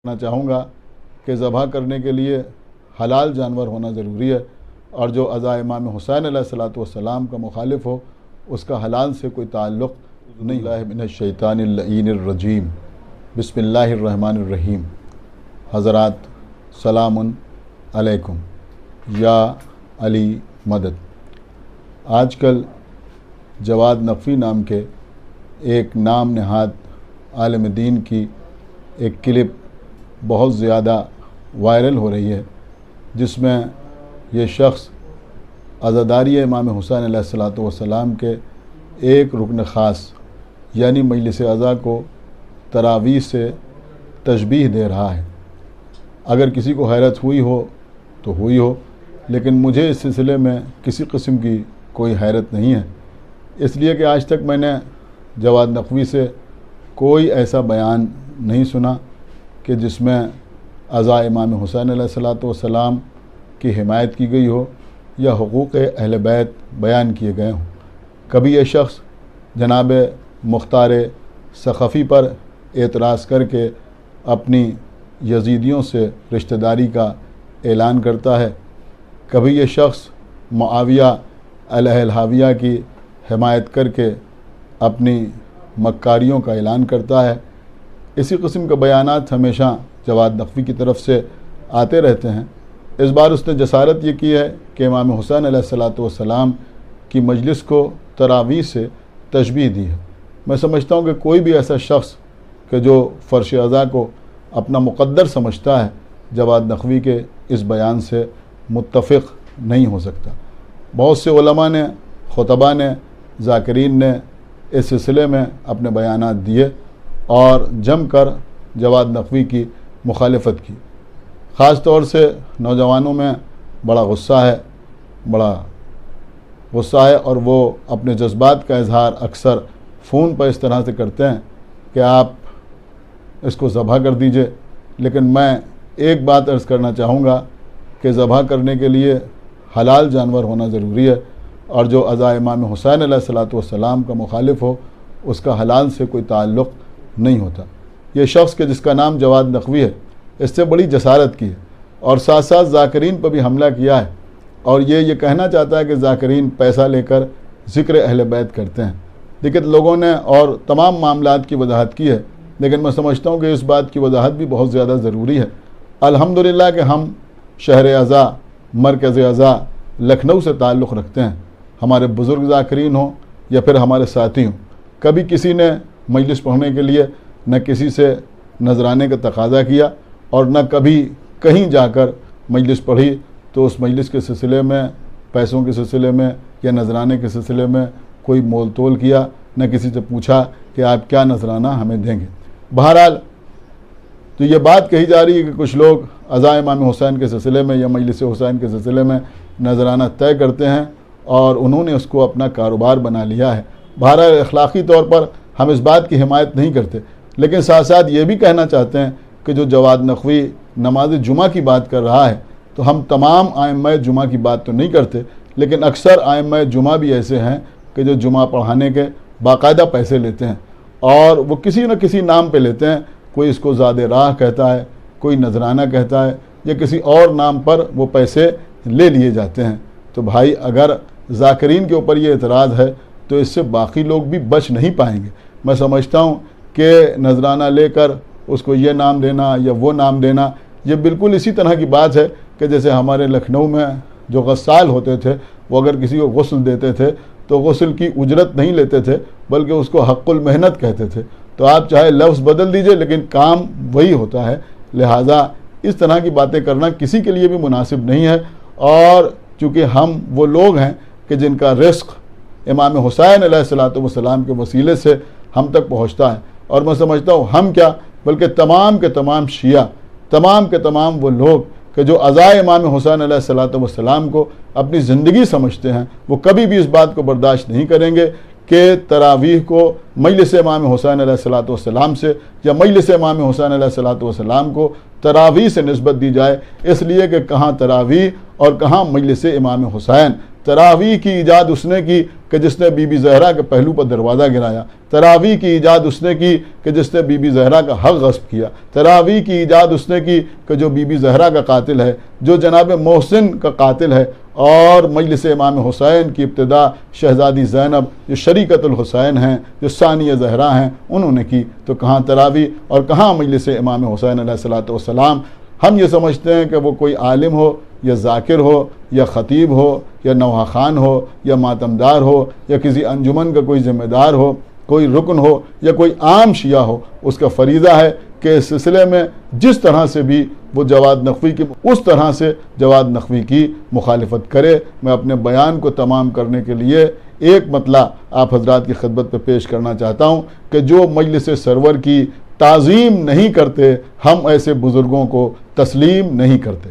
کرنا چاہوں گا کہ ذبح کرنے کے لیے حلال جانور ہونا ضروری ہے، اور جو ازا امام حسین علیہ الصلوۃ والسلام کا مخالف ہو اس کا حلال سے کوئی تعلق نہیں۔ اللہ من الشیطان اللعین الرجیم، بسم اللہ الرحمن الرحیم۔ حضرات سلام علیکم، یا علی مدد۔ آج کل جواد نقوی نام کے ایک نام نہاد عالم دین کی ایک کلپ بہت زیادہ وائرل ہو رہی ہے، جس میں یہ شخص عزاداری امام حسین علیہ الصلوۃ والسلام کے ایک رکن خاص یعنی مجلس عزا کو تراویح سے تشبیہ دے رہا ہے۔ اگر کسی کو حیرت ہوئی ہو تو ہوئی ہو، لیکن مجھے اس سلسلے میں کسی قسم کی کوئی حیرت نہیں ہے، اس لیے کہ آج تک میں نے جواد نقوی سے کوئی ایسا بیان نہیں سنا کہ جس میں ازا امام حسین علیہ الصلوۃ والسلام کی حمایت کی گئی ہو یا حقوق اہل بیت بیان کیے گئے ہوں۔ کبھی یہ شخص جناب مختار سقفی پر اعتراض کر کے اپنی یزیدیوں سے رشتہ داری کا اعلان کرتا ہے، کبھی یہ شخص معاویہ علیہ الحاویہ کی حمایت کر کے اپنی مکاریوں کا اعلان کرتا ہے۔ اسی قسم کے بیانات ہمیشہ جواد نقوی کی طرف سے آتے رہتے ہیں۔ اس بار اس نے جسارت یہ کی ہے کہ امام حسین علیہ الصلوۃ والسلام کی مجلس کو تراویح سے تشبیہ دی ہے۔ میں سمجھتا ہوں کہ کوئی بھی ایسا شخص کہ جو فرش عزا کو اپنا مقدر سمجھتا ہے، جواد نقوی کے اس بیان سے متفق نہیں ہو سکتا۔ بہت سے علماء نے، خطباء نے، ذاکرین نے اس سلسلے میں اپنے بیانات دیے اور جم کر جواد نقوی کی مخالفت کی۔ خاص طور سے نوجوانوں میں بڑا غصہ ہے اور وہ اپنے جذبات کا اظہار اکثر فون پر اس طرح سے کرتے ہیں کہ آپ اس کو ذبح کر دیجئے، لیکن میں ایک بات عرض کرنا چاہوں گا کہ ذبح کرنے کے لیے حلال جانور ہونا ضروری ہے، اور جو ازا امام حسین علیہ الصلوۃ والسلام کا مخالف ہو اس کا حلال سے کوئی تعلق نہیں ہوتا۔ یہ شخص کہ جس کا نام جواد نقوی ہے، اس سے بڑی جسارت کی ہے اور ساتھ ساتھ ذاکرین پر بھی حملہ کیا ہے، اور یہ کہنا چاہتا ہے کہ ذاکرین پیسہ لے کر ذکر اہل بیت کرتے ہیں۔ لیکن لوگوں نے اور تمام معاملات کی وضاحت کی ہے، لیکن میں سمجھتا ہوں کہ اس بات کی وضاحت بھی بہت زیادہ ضروری ہے۔ الحمدللہ کہ ہم شہر عزا، مرکز عزا لکھنؤ سے تعلق رکھتے ہیں، ہمارے بزرگ ذاکرین ہوں یا پھر ہمارے ساتھی ہوں، کبھی کسی نے مجلس پڑھنے کے لیے نہ کسی سے نذرانے کا تقاضا کیا اور نہ کبھی کہیں جا کر مجلس پڑھی تو اس مجلس کے سلسلے میں، پیسوں کے سلسلے میں یا نذرانے کے سلسلے میں کوئی مول تول کیا، نہ کسی سے پوچھا کہ آپ کیا نذرانہ ہمیں دیں گے۔ بہرحال تو یہ بات کہی جا رہی ہے کہ کچھ لوگ ازا امام حسین کے سلسلے میں یا مجلس حسین کے سلسلے میں نذرانہ طے کرتے ہیں اور انہوں نے اس کو اپنا کاروبار بنا لیا ہے۔ بہرحال اخلاقی طور پر ہم اس بات کی حمایت نہیں کرتے، لیکن ساتھ ساتھ یہ بھی کہنا چاہتے ہیں کہ جو جواد نقوی نماز جمعہ کی بات کر رہا ہے تو ہم تمام ائمہ جمعہ کی بات تو نہیں کرتے، لیکن اکثر ائمہ جمعہ بھی ایسے ہیں کہ جو جمعہ پڑھانے کے باقاعدہ پیسے لیتے ہیں، اور وہ کسی نہ کسی نام پہ لیتے ہیں۔ کوئی اس کو زاد راہ کہتا ہے، کوئی نذرانہ کہتا ہے، یا کسی اور نام پر وہ پیسے لے لیے جاتے ہیں۔ تو بھائی اگر ذاکرین کے اوپر یہ اعتراض ہے تو اس سے باقی لوگ بھی بچ نہیں پائیں گے۔ میں سمجھتا ہوں کہ نذرانہ لے کر اس کو یہ نام دینا یا وہ نام دینا، یہ بالکل اسی طرح کی بات ہے کہ جیسے ہمارے لکھنؤ میں جو غسال ہوتے تھے، وہ اگر کسی کو غسل دیتے تھے تو غسل کی اجرت نہیں لیتے تھے، بلکہ اس کو حق المحنت کہتے تھے۔ تو آپ چاہے لفظ بدل دیجئے لیکن کام وہی ہوتا ہے، لہٰذا اس طرح کی باتیں کرنا کسی کے لیے بھی مناسب نہیں ہے۔ اور چونکہ ہم وہ لوگ ہیں کہ جن کا رزق امام حسین علیہ الصلوۃ والسلام کے وسیلے سے ہم تک پہنچتا ہے، اور میں سمجھتا ہوں ہم کیا بلکہ تمام کے تمام شیعہ، تمام کے تمام وہ لوگ کہ جو ازا امام حسین علیہ الصلوۃ والسلام کو اپنی زندگی سمجھتے ہیں، وہ کبھی بھی اس بات کو برداشت نہیں کریں گے کہ تراویح کو مجلس امام حسین علیہ الصلوۃ والسلام سے یا مجلس امام حسین علیہ الصلوۃ والسلام کو تراویح سے نسبت دی جائے، اس لیے کہ کہاں تراویح اور کہاں مجلس امام حسین۔ تراویح کی ایجاد اس نے کی کہ جس نے بی بی زہرا کے پہلو پر دروازہ گرایا، تراویح کی ایجاد اس نے کی کہ جس نے بی بی زہرا کا حق غصب کیا، تراویح کی ایجاد اس نے کی کہ جو بی بی زہرا کا قاتل ہے، جو جناب محسن کا قاتل ہے، اور مجلس امام حسین کی ابتدا شہزادی زینب جو شریکت الحسین ہیں، جو ثانیہ زہرا ہیں، انہوں نے کی، تو کہاں تراویح اور کہاں مجلس امام حسین علیہ الصلوۃ والسلام۔ ہم یہ سمجھتے ہیں کہ وہ کوئی عالم ہو یا ذاکر ہو یا خطیب ہو یا نوحہ خان ہو یا ماتمدار ہو یا کسی انجمن کا کوئی ذمہ دار ہو، کوئی رکن ہو یا کوئی عام شیعہ ہو، اس کا فریضہ ہے کہ اس سلسلے میں جس طرح سے بھی وہ جواد نقوی کی اس طرح سے جواد نقوی کی مخالفت کرے۔ میں اپنے بیان کو تمام کرنے کے لیے ایک مطلع آپ حضرات کی خدمت پہ پیش کرنا چاہتا ہوں کہ جو مجلس سرور کی تعظیم نہیں کرتے، ہم ایسے بزرگوں کو تسلیم نہیں کرتے۔